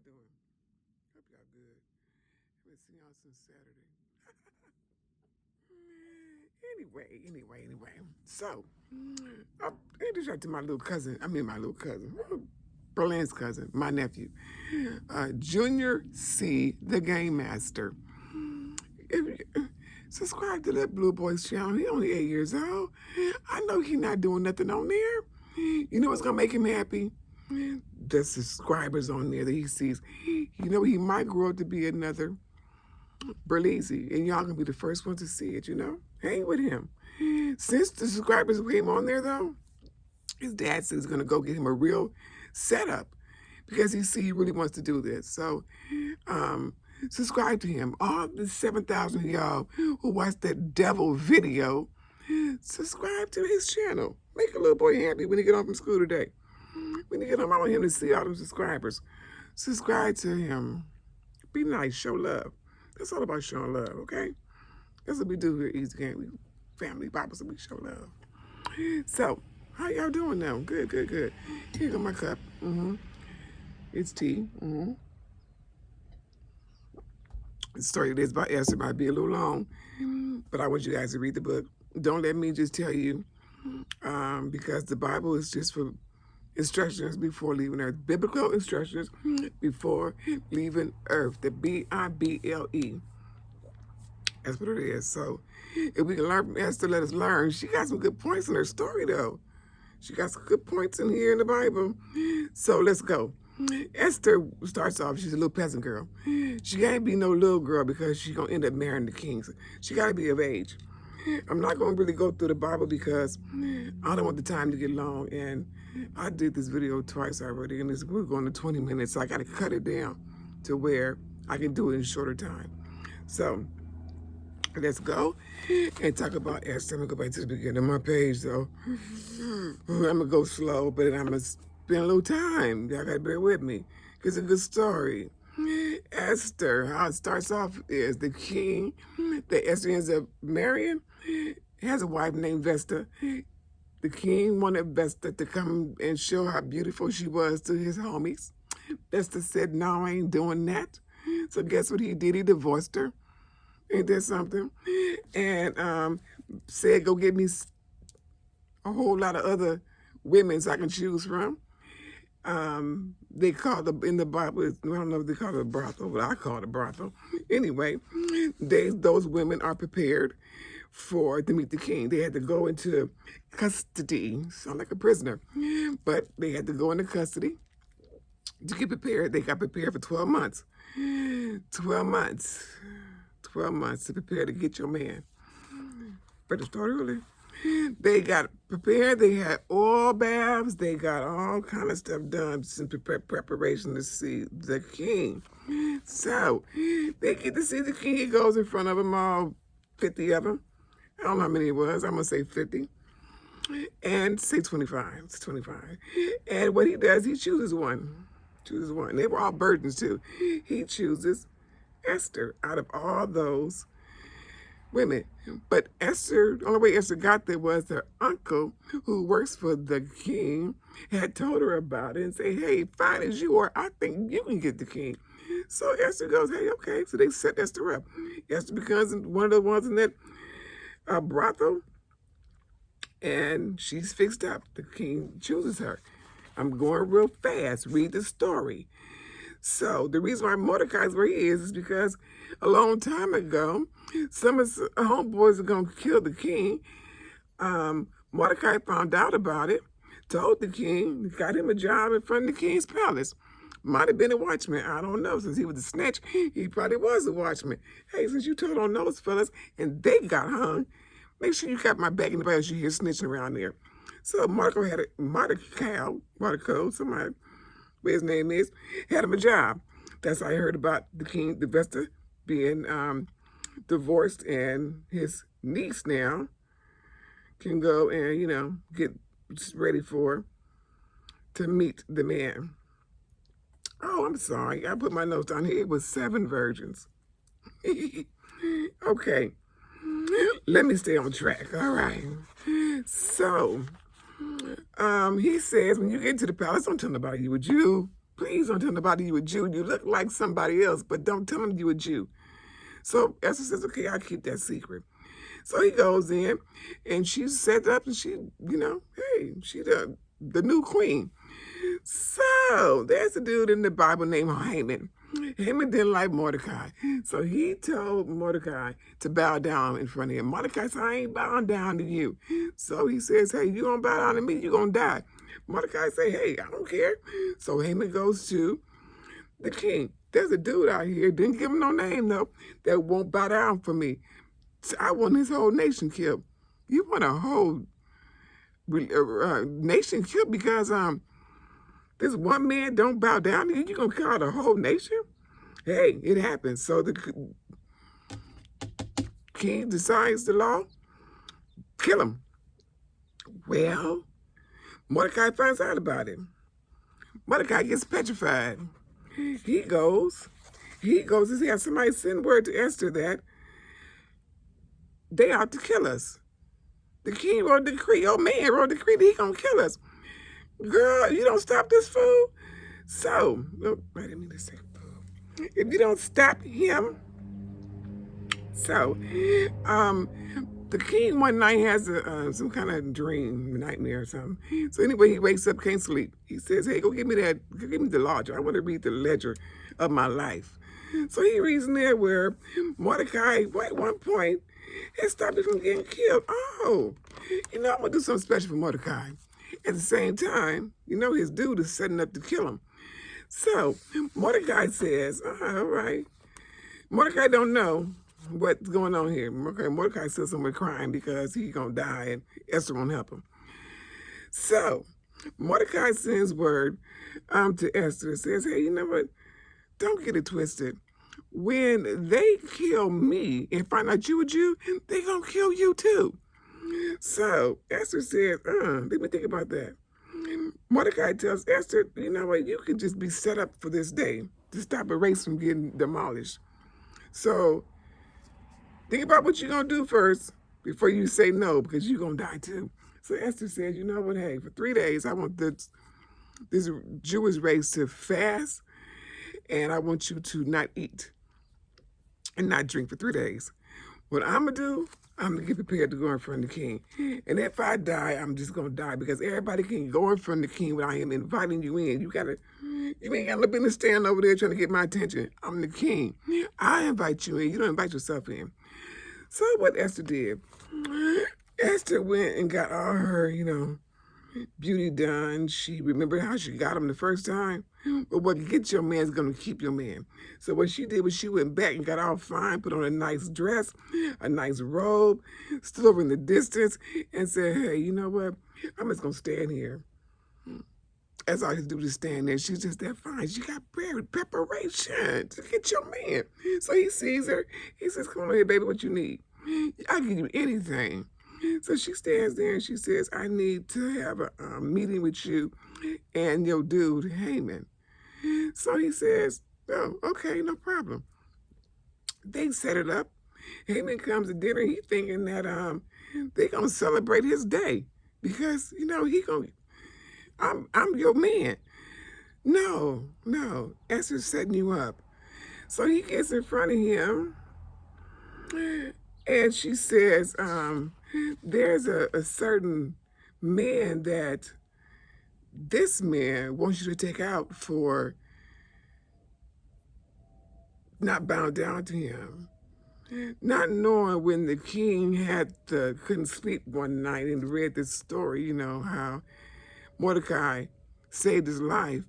doing? Hope y'all good. Haven't seen y'all since Saturday. Anyway. So, I introduced to my little cousin. Berlin's cousin, my nephew, Junior C, the Game Master. If you, subscribe to that Blue Boy's channel. He only 8 years old. I know he not doing nothing on there. You know what's gonna make him happy? The subscribers on there that he sees. You know he might grow up to be another Berlizzi, and y'all gonna be the first ones to see it. Hang with him. Since the subscribers came on there though, his dad said he's gonna go get him a real setup because he really wants to do this. So, subscribe to him. All the 7,000 of y'all who watched that devil video, subscribe to his channel. Make a little boy happy when he get home from school today. When he get home, I want him to see all them subscribers. Subscribe to him. Be nice. Show love. That's all about showing love, okay? That's what we do here at Easy Game. We family Bible, so we show love. So, how y'all doing now? Good. Here go my cup. It's tea. The story today is about Esther. Might be a little long, but I want you guys to read the book. Don't let me just tell you, because the Bible is just for instructions before leaving Earth. Biblical instructions before leaving Earth. The Bible. That's what it is. So if we can learn from Esther, let us learn. She got some good points in her story, though. She got some good points in here in the Bible. So let's go. Esther starts off, she's a little peasant girl. She can't be no little girl because she's going to end up marrying the king. So she got to be of age. I'm not going to really go through the Bible because I don't want the time to get long. And I did this video twice already, and we're going to 20 minutes, so I got to cut it down to where I can do it in shorter time. So let's go and talk about Esther. I'm going to go back to the beginning of my page, though. I'm going to go slow, but I'm going to spend a little time. Y'all got to bear with me because it's a good story. Esther, how it starts off is the king that Esther ends up marrying has a wife named Vesta. The king wanted Vesta to come and show how beautiful she was to his homies. Vesta said, no, I ain't doing that. So guess what he did? He divorced her. Ain't that something? And said, go get me a whole lot of other women so I can choose from. They call it in the Bible, I don't know if they call it a brothel, but I call it a brothel. Anyway, those women are prepared to meet the king. They had to go into custody, sound like a prisoner, but they had to go into custody to get prepared. They got prepared for 12 months. 12 months to prepare to get your man. Better start early. They got prepared. They had oil baths. They got all kind of stuff done in preparation to see the king. So they get to see the king. He goes in front of them, all 50 of them. I don't know how many it was. I'm going to say 50. And say 25. It's 25. And what he does, he chooses one. They were all virgins, too. He chooses Esther out of all those women. But Esther, the only way Esther got there was her uncle, who works for the king, had told her about it and say, hey, fine as you are, I think you can get the king. So Esther goes, hey, okay. So they set Esther up. Esther becomes one of the ones in that brothel, and she's fixed up. The king chooses her. I'm going real fast. Read the story. So the reason why Mordecai is where he is because a long time ago, some of his homeboys are going to kill the king. Mordecai found out about it, told the king, got him a job in front of the king's palace. Might have been a watchman. I don't know. Since he was a snitch, he probably was a watchman. Hey, since you told on those fellas and they got hung, make sure you got my back in the back. You hear snitching around there. So Mordecai, somebody, what his name is, had him a job. That's how I heard about the king, the Vesta, being divorced, and his niece now can go and, get ready to meet the man. Oh, I'm sorry. I put my notes down here. It was 7 virgins. Okay. Let me stay on track. All right. So, he says, when you get to the palace, don't tell nobody you, would you? please don't tell nobody you a Jew. You look like somebody else, but don't tell them you a Jew. So Esther says, okay, I'll keep that secret. So he goes in, and she's set up, and she, hey, she the new queen. So there's a dude in the Bible named Haman. Haman didn't like Mordecai. So he told Mordecai to bow down in front of him. Mordecai said, I ain't bowing down to you. So he says, hey, you gonna bow down to me, you gonna die. Mordecai say, hey, I don't care. So Haman goes to the king. There's a dude out here, didn't give him no name though, that won't bow down for me. So I want his whole nation killed. You want a whole nation killed because this one man don't bow down to you? You gonna kill the whole nation? Hey, it happens. So the king decides the law, kill him. Well, Mordecai finds out about it. Mordecai gets petrified. He goes and says, somebody send word to Esther that they ought to kill us. The king wrote a decree. Oh man wrote a decree that he gonna kill us. Girl, you don't stop this fool. So, I didn't mean to say fool. If you don't stop him, so, the king one night has some kind of dream, nightmare or something. So anyway, he wakes up, can't sleep. He says, hey, go give me the ledger. I want to read the ledger of my life. So he reads in there where Mordecai, at one point, had stopped him from getting killed. Oh, I'm going to do something special for Mordecai. At the same time, his dude is setting up to kill him. So Mordecai says, all right. Mordecai don't know what's going on here. Mordecai's still somewhere crying because he's going to die and Esther won't help him. So Mordecai sends word to Esther and says, hey, you know what? Don't get it twisted. When they kill me and find out you a Jew, they going to kill you too. So Esther says, let me think about that. Mordecai tells Esther, you know what? You can just be set up for this day to stop a race from getting demolished. So think about what you're going to do first before you say no, because you're going to die too. So Esther says, you know what? Hey, for 3 days, I want this Jewish race to fast, and I want you to not eat and not drink for 3 days. What I'm going to do, I'm going to get prepared to go in front of the king. And if I die, I'm just going to die because everybody can go in front of the king without him inviting you in. You ain't got no business standing over there trying to get my attention. I'm the king. I invite you in. You don't invite yourself in. So what Esther did, Esther went and got all her, beauty done. She remembered how she got him the first time. But what gets your man is going to keep your man. So what she did was she went back and got all fine, put on a nice dress, a nice robe, stood over in the distance and said, hey, you know what? I'm just going to stand here. That's all you do, to stand there. She's just that fine. She got preparation to get your man. So he sees her. He says, come on here, baby, what you need? I'll give you anything. So she stands there and she says, I need to have a meeting with you and your dude, Haman. So he says, oh, okay, no problem. They set it up. Haman comes to dinner. He thinking that they going to celebrate his day because, I'm your man. No, Esther's setting you up. So he gets in front of him and she says, there's a certain man that this man wants you to take out for not bowing down to him. Not knowing when the king couldn't sleep one night and read this story, how Mordecai saved his life.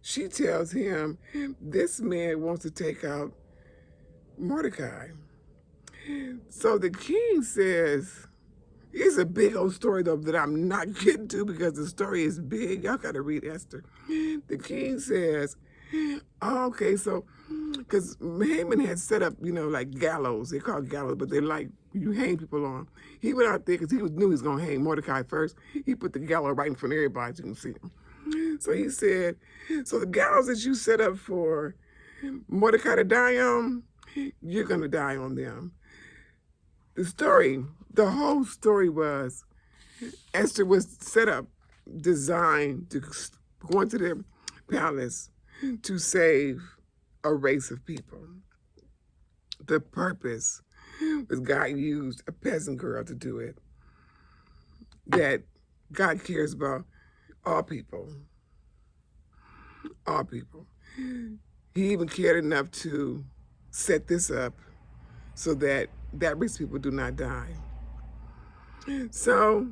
She tells him, this man wants to take out Mordecai. So the king says, it's a big old story though that I'm not getting to because the story is big. Y'all gotta read Esther. The king says, oh, okay, so, because Haman had set up, like gallows. They call it gallows, but they're like, you hang people on. He went out there because he knew he was going to hang Mordecai first. He put the gallows right in front of everybody so you can see him. So he said, so the gallows that you set up for Mordecai to die on, you're going to die on them. The whole story was Esther was set up, designed to go into palace to save a race of people. The purpose was God used a peasant girl to do it. That God cares about all people. All people. He even cared enough to set this up so that that race of people do not die. So,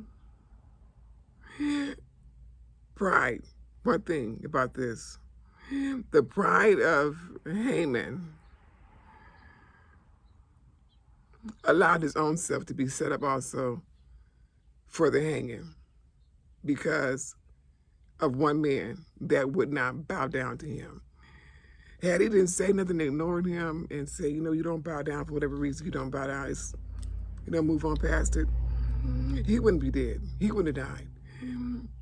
pride. One thing about this. The pride of Haman allowed his own self to be set up also for the hanging because of one man that would not bow down to him. Had he didn't say nothing, ignored him and say, you don't bow down for whatever reason, you don't bow down, it's, move on past it, he wouldn't be dead. He wouldn't have died.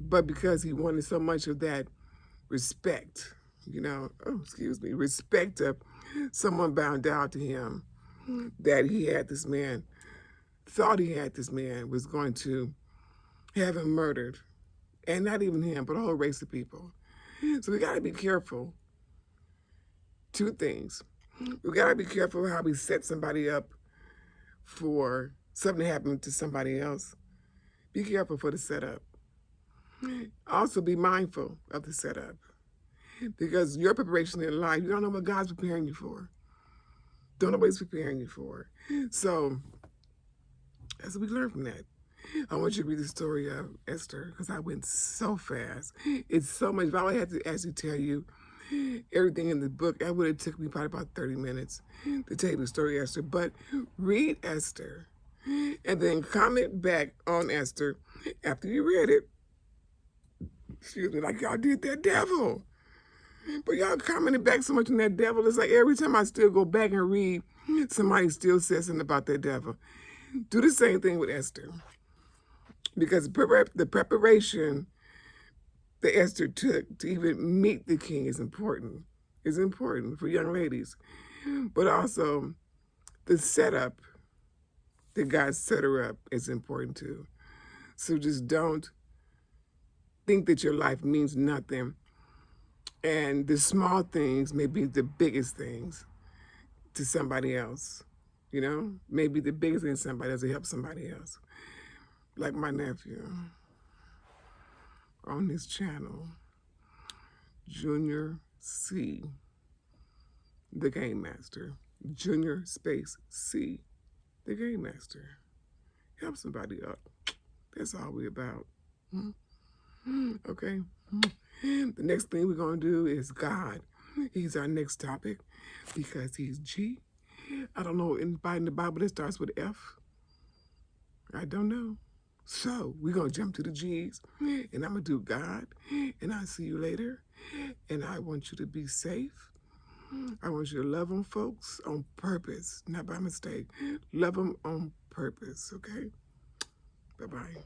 But because he wanted so much of that respect, respect of someone bowing down to him, that he had this man, thought he had this man, was going to have him murdered. And not even him, but a whole race of people. So we got to be careful. Two things. We got to be careful how we set somebody up for something to happen to somebody else. Be careful for the setup. Also be mindful of the setup. Because your preparation in life, you don't know what God's preparing you for. Don't know what He's preparing you for. So, as we learn from that, I want you to read the story of Esther because I went so fast. It's so much. If I had to actually tell you everything in the book, that would have took me probably about 30 minutes to tell you the story of Esther. But read Esther and then comment back on Esther after you read it. Excuse me, like y'all did that devil. But y'all commented back so much on that devil. It's like every time I still go back and read, somebody still says something about that devil. Do the same thing with Esther. Because the preparation that Esther took to even meet the king is important. It's important for young ladies. But also, the setup that God set her up is important too. So just don't think that your life means nothing. And the small things may be the biggest things to somebody else. Maybe the biggest thing to somebody else to help somebody else. Like my nephew on his channel, Junior C, the Game Master. Junior space C, the Game Master. Help somebody up. That's all we're about. Okay? The next thing we're going to do is God. He's our next topic because he's G. I don't know anybody in the Bible that starts with F. I don't know. So we're going to jump to the G's, and I'm going to do God, and I'll see you later. And I want you to be safe. I want you to love on folks on purpose, not by mistake. Love them on purpose, okay? Bye-bye.